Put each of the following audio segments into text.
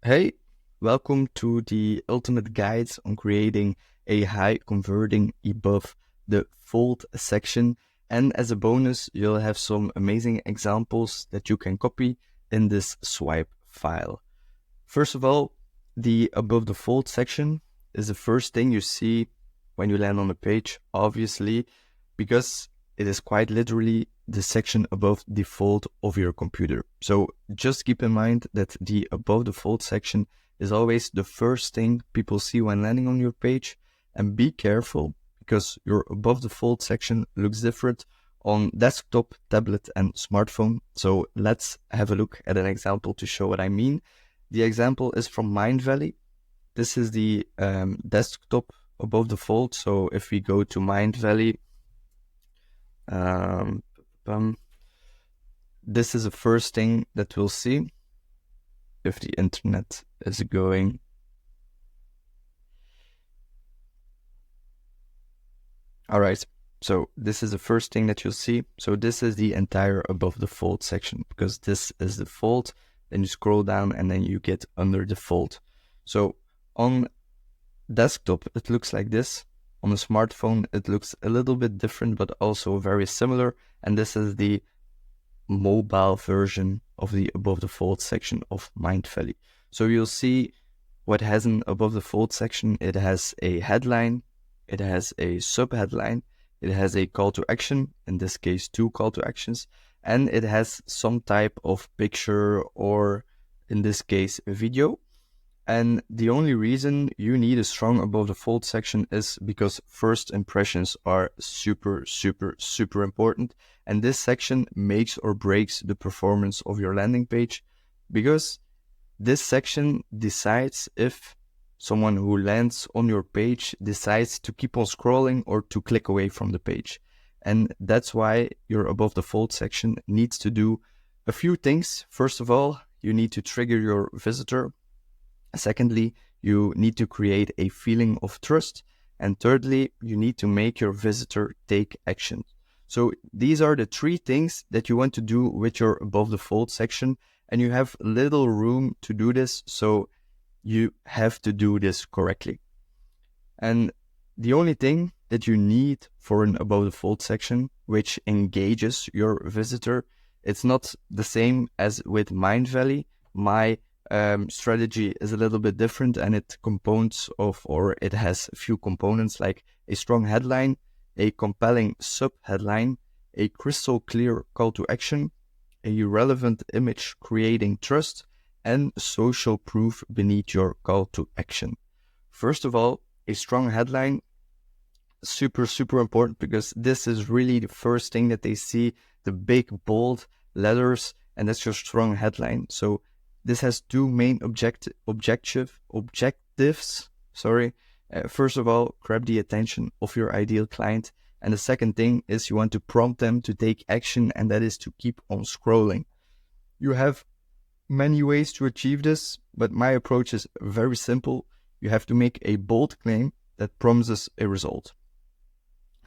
Hey, welcome to the ultimate guide on creating a high converting above the fold section. And as a bonus, you'll have some amazing examples that you can copy in this swipe file. First of all, the above the fold section is the first thing you see when you land on the page, obviously, because it is quite literally the section above the fold of your computer. So just keep in mind that the above the fold section is always the first thing people see when landing on your page. And be careful because your above the fold section looks different on desktop, tablet, and smartphone. So let's have a look at an example to show what I mean. The example is from Mindvalley. This is the desktop above the fold. So if we go to Mindvalley, this is the first thing that we'll see if the internet is going. All right, so this is the first thing that you'll see. So this is the entire above the fold section because this is the fold. Then you scroll down and then you get under the fold. So on desktop, it looks like this. On a smartphone, it looks a little bit different, but also very similar. And this is the mobile version of the above the fold section of Mindvalley. So you'll see what has an above the fold section. It has a headline, it has a sub-headline, it has a call to action, in this case 2 call to actions, and it has some type of picture or in this case a video. And the only reason you need a strong above the fold section is because first impressions are super important. And this section makes or breaks the performance of your landing page because this section decides if someone who lands on your page decides to keep on scrolling or to click away from the page. And that's why your above the fold section needs to do a few things. First of all, you need to trigger your visitor. Secondly, you need to create a feeling of trust. And thirdly, you need to make your visitor take action. So these are the 3 things that you want to do with your above the fold section. And you have little room to do this. So you have to do this correctly. And the only thing that you need for an above the fold section, which engages your visitor, it's not the same as with Mindvalley. My strategy is a little bit different and it has a few components like a strong headline, a compelling sub-headline, a crystal clear call to action, a relevant image creating trust, and social proof beneath your call to action. First of all, a strong headline, super important because this is really the first thing that they see, the big bold letters, and that's your strong headline. So this has 2 main objectives. First of all, grab the attention of your ideal client. And the second thing is you want to prompt them to take action, and that is to keep on scrolling. You have many ways to achieve this, but my approach is very simple. You have to make a bold claim that promises a result.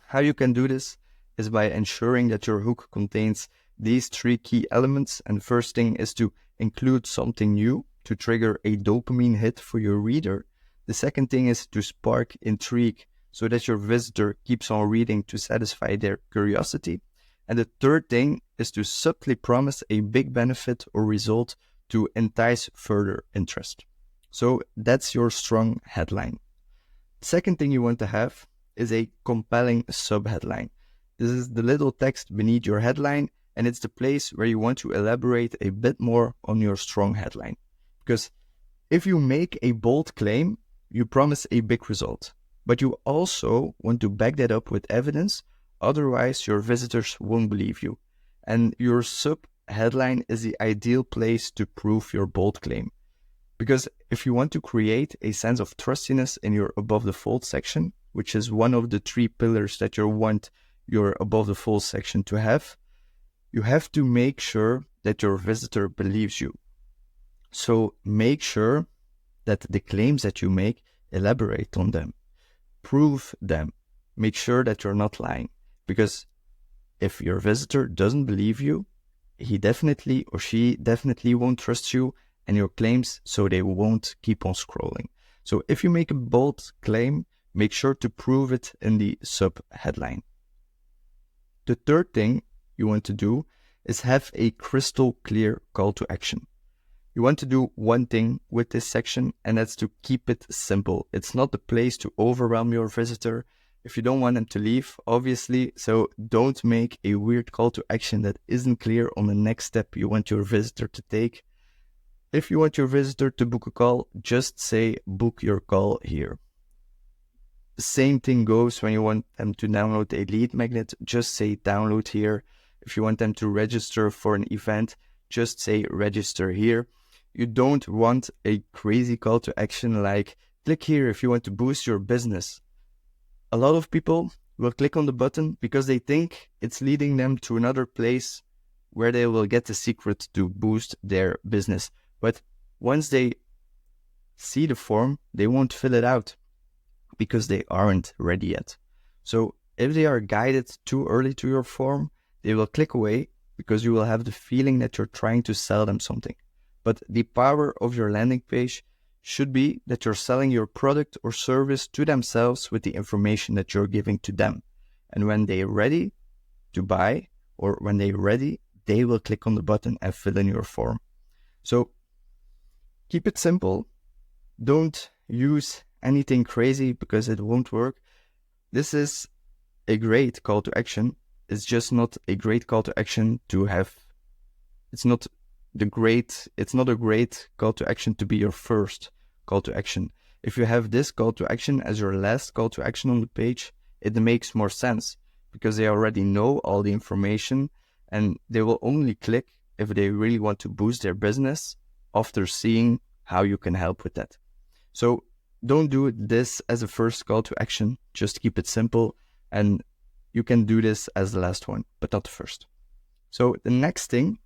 How you can do this is by ensuring that your hook contains these 3 key elements. And the first thing is to include something new to trigger a dopamine hit for your reader. The second thing is to spark intrigue so that your visitor keeps on reading to satisfy their curiosity. And the third thing is to subtly promise a big benefit or result to entice further interest. So that's your strong headline. The second thing you want to have is a compelling sub-headline. This is the little text beneath your headline, and it's the place where you want to elaborate a bit more on your strong headline. Because if you make a bold claim, you promise a big result, but you also want to back that up with evidence, otherwise your visitors won't believe you. And your sub-headline is the ideal place to prove your bold claim. Because if you want to create a sense of trustiness in your above the fold section, which is one of the 3 pillars that you want your above the fold section to have, you have to make sure that your visitor believes you. So make sure that the claims that you make, elaborate on them, prove them, make sure that you're not lying. Because if your visitor doesn't believe you, he definitely or she definitely won't trust you, and your claims so they won't keep on scrolling. So if you make a bold claim, make sure to prove it in the sub headline. The third thing you want to do is have a crystal clear call to action. You want to do one thing with this section, and that's to keep it simple. It's not the place to overwhelm your visitor if you don't want them to leave, obviously. So don't make a weird call to action that isn't clear on the next step you want your visitor to take. If you want your visitor to book a call, just say book your call here. The same thing goes when you want them to download a lead magnet, just say download here. If you want them to register for an event, just say register here. You don't want a crazy call to action like click here if you want to boost your business. A lot of people will click on the button because they think it's leading them to another place where they will get the secret to boost their business. But once they see the form, they won't fill it out because they aren't ready yet. So if they are guided too early to your form, they will click away because you will have the feeling that you're trying to sell them something. But the power of your landing page should be that you're selling your product or service to themselves with the information that you're giving to them. And when they're ready to buy, or when they're ready, they will click on the button and fill in your form. So keep it simple. Don't use anything crazy because it won't work. This is a great call to action. It's just not a great call to action to have. It's not a great call to action to be your first call to action. If you have this call to action as your last call to action on the page, it makes more sense because they already know all the information and they will only click if they really want to boost their business after seeing how you can help with that. So don't do this as a first call to action, just keep it simple, and you can do this as the last one, but not the first. So the next thing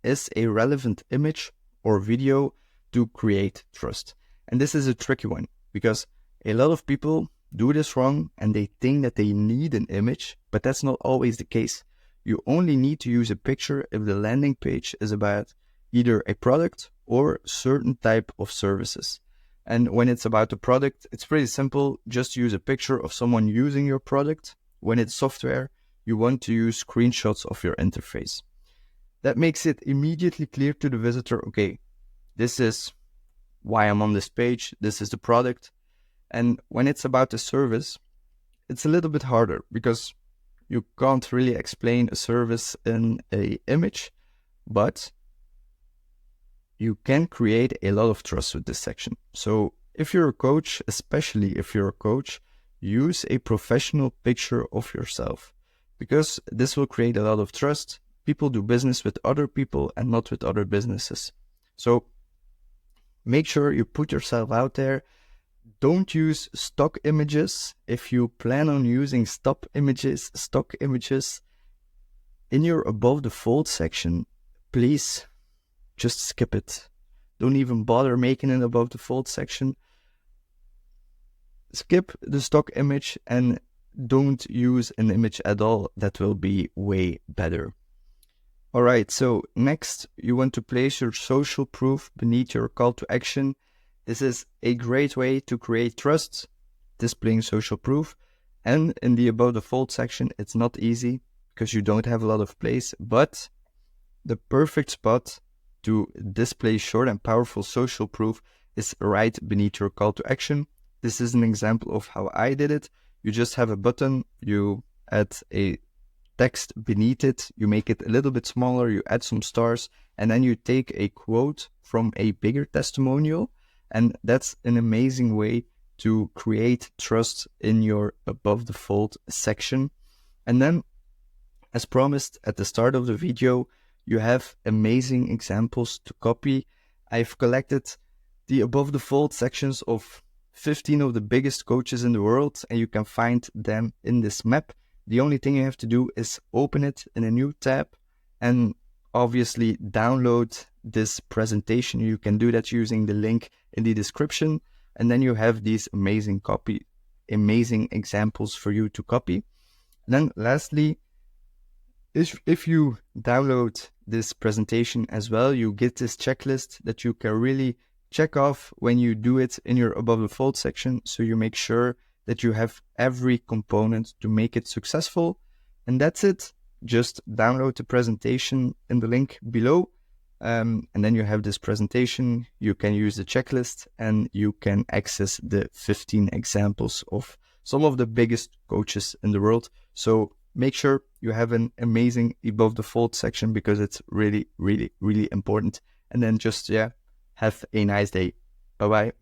is a relevant image or video to create trust. And this is a tricky one because a lot of people do this wrong and they think that they need an image, but that's not always the case. You only need to use a picture if the landing page is about either a product or certain type of services. And when it's about a product, it's pretty simple. Just use a picture of someone using your product. When it's software, you want to use screenshots of your interface. That makes it immediately clear to the visitor, okay, this is why I'm on this page, this is the product. And when it's about a service, it's a little bit harder because you can't really explain a service in an image, but you can create a lot of trust with this section. So if you're a coach, especially if you're a coach, use a professional picture of yourself because this will create a lot of trust. People do business with other people and not with other businesses. So make sure you put yourself out there. Don't use stock images. If you plan on using stock images in your above the fold section, please just skip it. Don't even bother making an above the fold section. Skip the stock image and don't use an image at all. That will be way better. All right, so next you want to place your social proof beneath your call to action. This is a great way to create trust, displaying social proof. And in the above the fold section, it's not easy because you don't have a lot of place, but the perfect spot to display short and powerful social proof is right beneath your call to action. This is an example of how I did it. You just have a button, you add a text beneath it, you make it a little bit smaller, you add some stars, and then you take a quote from a bigger testimonial. And that's an amazing way to create trust in your above the fold section. And then, as promised at the start of the video, you have amazing examples to copy. I've collected the above the fold sections of 15 of the biggest coaches in the world, and you can find them in this map. The only thing you have to do is open it in a new tab and obviously download this presentation. You can do that using the link in the description, and then you have these amazing examples for you to copy. And then lastly, if you download this presentation as well, you get this checklist that you can really check off when you do it in your above the fold section. So you make sure that you have every component to make it successful. And that's it. Just download the presentation in the link below. And then you have this presentation, you can use the checklist, and you can access the 15 examples of some of the biggest coaches in the world. So make sure you have an amazing above the fold section, because it's really, really, really important. And then just, have a nice day. Bye-bye.